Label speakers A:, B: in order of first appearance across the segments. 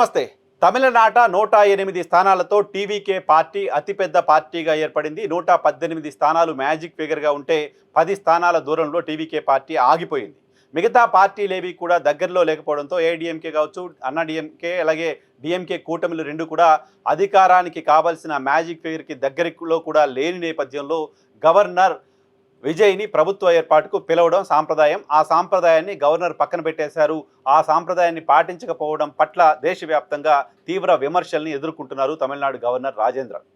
A: నమస్తే. తమిళనాట 108 స్థానాలతో TVK party అతిపెద్ద పార్టీగా ఏర్పడింది. 118 స్థానాలు మ్యాజిక్ ఫిగర్గా ఉంటే 10 స్థానాల దూరంలో టీవీకే పార్టీ ఆగిపోయింది. మిగతా పార్టీలేవి కూడా దగ్గరలో లేకపోవడంతో ఏడీఎంకే కావచ్చు, అన్నా డీఎంకే, అలాగే డీఎంకే కూటమిలు రెండు కూడా అధికారానికి కావాల్సిన మ్యాజిక్ ఫిగర్కి దగ్గరలో కూడా లేని నేపథ్యంలో గవర్నర్ విజయ్ని ప్రభుత్వ ఏర్పాటుకు పిలవడం సాంప్రదాయం. ఆ సాంప్రదాయాన్ని గవర్నర్ పక్కన పెట్టేశారు. ఆ సాంప్రదాయాన్ని పాటించకపోవడం పట్ల దేశవ్యాప్తంగా తీవ్ర విమర్శల్ని ఎదుర్కొంటున్నారు తమిళనాడు గవర్నర్ రాజేంద్రన్.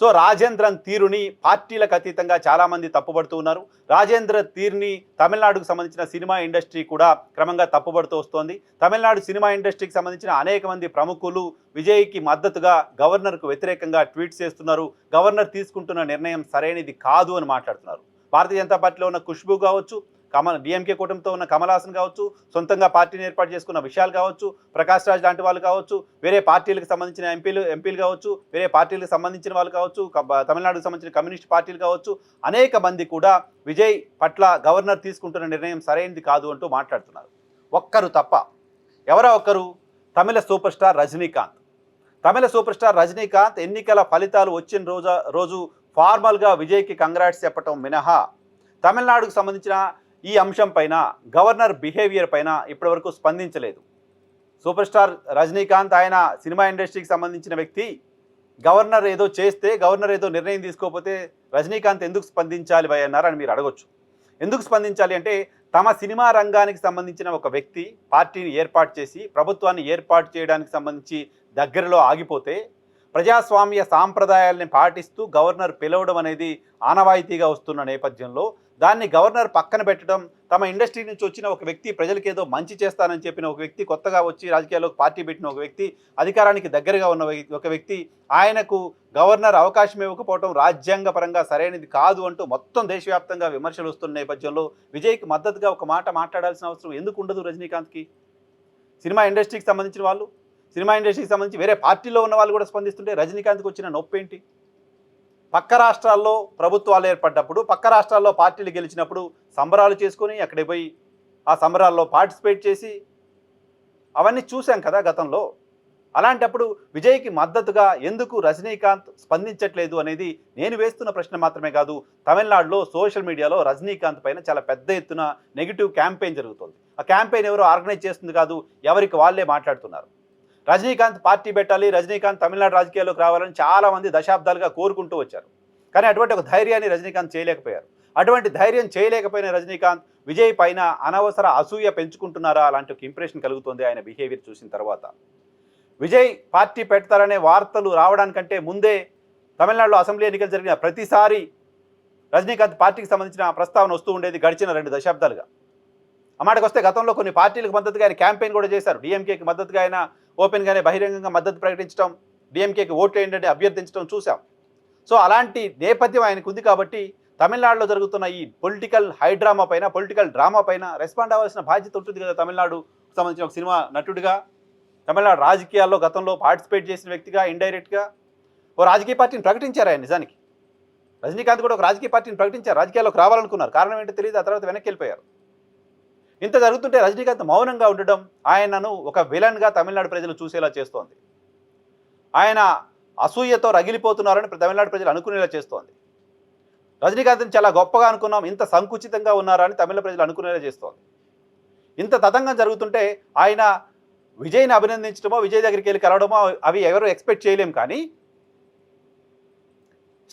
A: సో రాజేంద్రన్ తీరుని పార్టీలకు అతీతంగా చాలామంది తప్పుపడుతూ ఉన్నారు. రాజేంద్ర తీరుని తమిళనాడుకు సంబంధించిన సినిమా ఇండస్ట్రీ కూడా క్రమంగా తప్పుపడుతూ వస్తోంది. తమిళనాడు సినిమా ఇండస్ట్రీకి సంబంధించిన అనేక మంది ప్రముఖులు విజయ్కి మద్దతుగా గవర్నర్కు వ్యతిరేకంగా ట్వీట్స్ చేస్తున్నారు. గవర్నర్ తీసుకుంటున్న నిర్ణయం సరైనది కాదు అని మాట్లాడుతున్నారు. భారతీయ జనతా పార్టీలో ఉన్న ఖుష్బూ కావచ్చు, డిఎంకే కూటమితో ఉన్న కమల్ హాసన్ కావచ్చు, సొంతంగా పార్టీని ఏర్పాటు చేసుకున్న విశాల్ కావచ్చు, ప్రకాష్ రాజ్ లాంటి వాళ్ళు కావచ్చు, వేరే పార్టీలకు సంబంధించిన ఎంపీలు కావచ్చు, వేరే పార్టీలకు సంబంధించిన వాళ్ళు కావచ్చు, తమిళనాడుకు సంబంధించిన కమ్యూనిస్ట్ పార్టీలు కావచ్చు, అనేక మంది కూడా విజయ్ పట్ల గవర్నర్ తీసుకుంటున్న నిర్ణయం సరైనది కాదు అంటూ మాట్లాడుతున్నారు. ఒక్కరు తప్ప. ఎవరో ఒక్కరు, తమిళ సూపర్ స్టార్ రజనీకాంత్. తమిళ సూపర్ స్టార్ రజనీకాంత్ ఎన్నికల ఫలితాలు వచ్చిన రోజు ఫార్మల్గా విజయ్కి కంగ్రాట్స్ చెప్పటం మినహా తమిళనాడుకు సంబంధించిన ఈ అంశం పైన, గవర్నర్ బిహేవియర్ పైన ఇప్పటివరకు స్పందించలేదు. సూపర్ స్టార్ రజనీకాంత్ ఆయన సినిమా ఇండస్ట్రీకి సంబంధించిన వ్యక్తి. గవర్నర్ ఏదో చేస్తే, గవర్నర్ ఏదో నిర్ణయం తీసుకోకపోతే రజనీకాంత్ ఎందుకు స్పందించాలి భయ్ అన్నారు అని మీరు అడగొచ్చు. ఎందుకు స్పందించాలి అంటే, తమ సినిమా రంగానికి సంబంధించిన ఒక వ్యక్తి పార్టీని ఏర్పాటు చేసి ప్రభుత్వాన్ని ఏర్పాటు చేయడానికి సంబంధించి దగ్గరలో ఆగిపోతే ప్రజాస్వామ్య సాంప్రదాయాల్ని పాటిస్తూ గవర్నర్ పిలవడం అనేది ఆనవాయితీగా వస్తున్న నేపథ్యంలో దాన్ని గవర్నర్ పక్కన పెట్టడం, తమ ఇండస్ట్రీ నుంచి వచ్చిన ఒక వ్యక్తి, ప్రజలకు ఏదో మంచి చేస్తానని చెప్పిన ఒక వ్యక్తి, కొత్తగా వచ్చి రాజకీయాల్లోకి పార్టీ పెట్టిన ఒక వ్యక్తి, అధికారానికి దగ్గరగా ఉన్న ఒక వ్యక్తి, ఆయనకు గవర్నర్ అవకాశం ఇవ్వకపోవడం రాజ్యాంగపరంగా సరైనది కాదు అంటూ మొత్తం దేశవ్యాప్తంగా విమర్శలు వస్తున్న నేపథ్యంలో విజయ్కి మద్దతుగా ఒక మాట మాట్లాడాల్సిన అవసరం ఎందుకు ఉండదు రజనీకాంత్కి? సినిమా ఇండస్ట్రీకి సంబంధించిన వాళ్ళు, సినిమా ఇండస్ట్రీకి సంబంధించి వేరే పార్టీలో ఉన్న వాళ్ళు కూడా స్పందిస్తుంటే రజనీకాంత్కి వచ్చిన నొప్పి ఏంటి? పక్క రాష్ట్రాల్లో ప్రభుత్వాలు ఏర్పడ్డప్పుడు, పక్క రాష్ట్రాల్లో పార్టీలు గెలిచినప్పుడు సంబరాలు చేసుకొని అక్కడికి పోయి ఆ సంబరాల్లో పార్టిసిపేట్ చేసి అవన్నీ చూశాం కదా గతంలో. అలాంటప్పుడు విజయ్కి మద్దతుగా ఎందుకు రజనీకాంత్ స్పందించట్లేదు అనేది నేను వేస్తున్న ప్రశ్న మాత్రమే కాదు, తమిళనాడులో సోషల్ మీడియాలో రజనీకాంత్ పైన చాలా పెద్ద ఎత్తున నెగిటివ్ క్యాంపెయిన్ జరుగుతుంది. ఆ క్యాంపెయిన్ ఎవరో ఆర్గనైజ్ చేస్తుంది కాదు, ఎవరికి వాళ్ళే మాట్లాడుతున్నారు. రజనీకాంత్ పార్టీ పెట్టాలి, రజనీకాంత్ తమిళనాడు రాజకీయాల్లోకి రావాలని చాలామంది దశాబ్దాలుగా కోరుకుంటూ వచ్చారు. కానీ అటువంటి ఒక ధైర్యాన్ని రజనీకాంత్ చేయలేకపోయారు. అటువంటి ధైర్యం చేయలేకపోయిన రజనీకాంత్ విజయ్ పైన అనవసర అసూయ పెంచుకుంటున్నారా అలాంటి ఒక ఇంప్రెషన్ కలుగుతుంది ఆయన బిహేవియర్ చూసిన తర్వాత. విజయ్ పార్టీ పెడతారనే వార్తలు రావడానికంటే ముందే తమిళనాడులో అసెంబ్లీ ఎన్నికలు జరిగిన ప్రతిసారి రజనీకాంత్ పార్టీకి సంబంధించిన ప్రస్తావన వస్తూ ఉండేది గడిచిన 2 దశాబ్దాలుగా. ఆ మాటకు వస్తే గతంలో కొన్ని పార్టీలకు మద్దతుగా ఆయన క్యాంపెయిన్ కూడా చేశారు. డిఎంకేకి మద్దతుగా ఆయన ఓపెన్గానే బహిరంగంగా మద్దతు ప్రకటించడం, డిఎంకేకి ఓట్లు ఏంటంటే అభ్యర్థించడం చూసాం. సో అలాంటి నేపథ్యం ఆయనకు ఉంది కాబట్టి తమిళనాడులో జరుగుతున్న ఈ పొలిటికల్ హైడ్రామా పైన, పొలిటికల్ డ్రామా పైన రెస్పాండ్ అవ్వాల్సిన బాధ్యత ఉంటుంది కదా. తమిళనాడు సంబంధించిన ఒక సినిమా నటుడిగా, తమిళనాడు రాజకీయాల్లో గతంలో పార్టిసిపేట్ చేసిన వ్యక్తిగా ఇండైరెక్ట్గా ఓ రాజకీయ పార్టీని ప్రకటించారు ఆయన. నిజానికి రజనీకాంత్ కూడా ఒక రాజకీయ పార్టీని ప్రకటించారు, రాజకీయాల్లోకి రావాలనుకున్నారు. కారణం ఏంటో తెలియదు, ఆ తర్వాత వెనక్కి వెళ్ళిపోయారు. ఇంత జరుగుతుంటే రజనీకాంత్ మౌనంగా ఉండడం ఆయనను ఒక విలన్గా తమిళనాడు ప్రజలు చూసేలా చేస్తోంది. ఆయన అసూయతో రగిలిపోతున్నారని తమిళనాడు ప్రజలు అనుకునేలా చేస్తోంది. రజనీకాంత్ని చాలా గొప్పగా అనుకున్నాం, ఇంత సంకుచితంగా ఉన్నారా అని తమిళ ప్రజలు అనుకునేలా చేస్తోంది. ఇంత తతంగం జరుగుతుంటే ఆయన విజయ్ని అభినందించడమో, విజయ్ దగ్గరికి వెళ్ళి కలవడమో అవి ఎవరు ఎక్స్పెక్ట్ చేయలేం. కానీ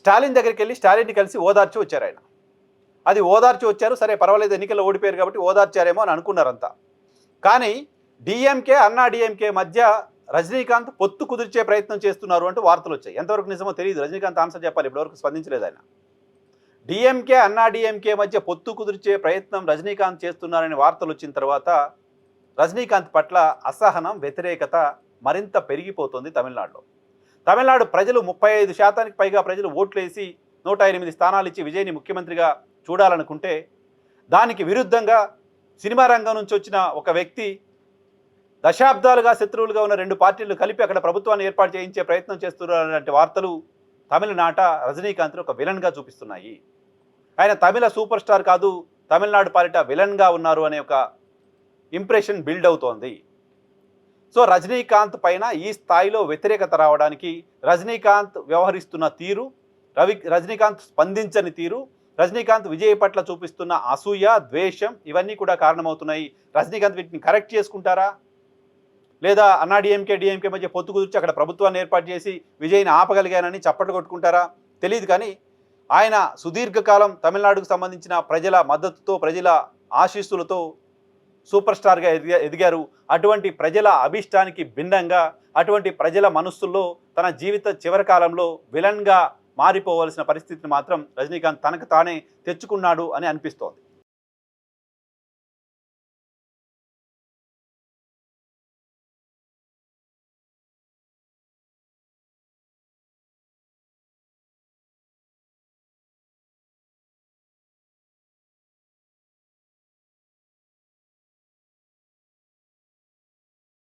A: స్టాలిన్ దగ్గరికి వెళ్ళి స్టాలిన్ని కలిసి ఓదార్చి వచ్చారు ఆయన. అది ఓదార్చి వచ్చారు, సరే పర్వాలేదు ఎన్నికల్లో ఓడిపోయారు కాబట్టి ఓదార్చారేమో అని అనుకున్నారంతా. కానీ డిఎంకే, అన్నా డిఎంకే మధ్య రజనీకాంత్ పొత్తు కుదిర్చే ప్రయత్నం చేస్తున్నారు అంటూ వార్తలు వచ్చాయి. ఎంతవరకు నిజమో తెలియదు, రజనీకాంత్ ఆన్సర్ చెప్పాలి, ఇప్పటివరకు స్పందించలేదు ఆయన. డిఎంకే, అన్నా డిఎంకే మధ్య పొత్తు కుదిర్చే ప్రయత్నం రజనీకాంత్ చేస్తున్నారని వార్తలు వచ్చిన తర్వాత రజనీకాంత్ పట్ల అసహనం, వ్యతిరేకత మరింత పెరిగిపోతుంది తమిళనాడులో. తమిళనాడు ప్రజలు 35% పైగా ప్రజలు ఓట్లేసి 108 స్థానాలు ఇచ్చి విజయ్ని ముఖ్యమంత్రిగా చూడాలనుకుంటే, దానికి విరుద్ధంగా సినిమా రంగం నుంచి వచ్చిన ఒక వ్యక్తి దశాబ్దాలుగా శత్రువులుగా ఉన్న 2 పార్టీలు కలిపి అక్కడ ప్రభుత్వాన్ని ఏర్పాటు చేయించే ప్రయత్నం చేస్తున్నటువంటి వార్తలు తమిళనాట రజనీకాంత్ని ఒక విలన్గా చూపిస్తున్నాయి. ఆయన తమిళ సూపర్ స్టార్ కాదు, తమిళనాడు పాలిట విలన్గా ఉన్నారు అనే ఒక ఇంప్రెషన్ బిల్డ్ అవుతోంది. సో రజనీకాంత్ పైన ఈ స్థాయిలో వ్యతిరేకత రావడానికి రజనీకాంత్ వ్యవహరిస్తున్న తీరు, రజనీకాంత్ స్పందించని తీరు, రజనీకాంత్ విజయ్ పట్ల చూపిస్తున్న అసూయ, ద్వేషం ఇవన్నీ కూడా కారణమవుతున్నాయి. రజనీకాంత్ వీటిని కరెక్ట్ చేసుకుంటారా, లేదా అన్నా డిఎంకే మధ్య పొత్తు కుదిర్చి అక్కడ ప్రభుత్వాన్ని ఏర్పాటు చేసి విజయ్ని ఆపగలిగానని చప్పట్లు కొట్టుకుంటారా తెలియదు. కానీ ఆయన సుదీర్ఘకాలం తమిళనాడుకు సంబంధించిన ప్రజల మద్దతుతో, ప్రజల ఆశీస్సులతో సూపర్ స్టార్గా ఎదిగారు. అటువంటి ప్రజల అభిష్టానికి భిన్నంగా, అటువంటి ప్రజల మనస్సుల్లో తన జీవిత చివరి కాలంలో విలన్గా మారిపోవలసిన పరిస్థితిని మాత్రం రజనీకాంత్ తనకు తానే తెచ్చుకున్నాడు అని అనిపిస్తోంది.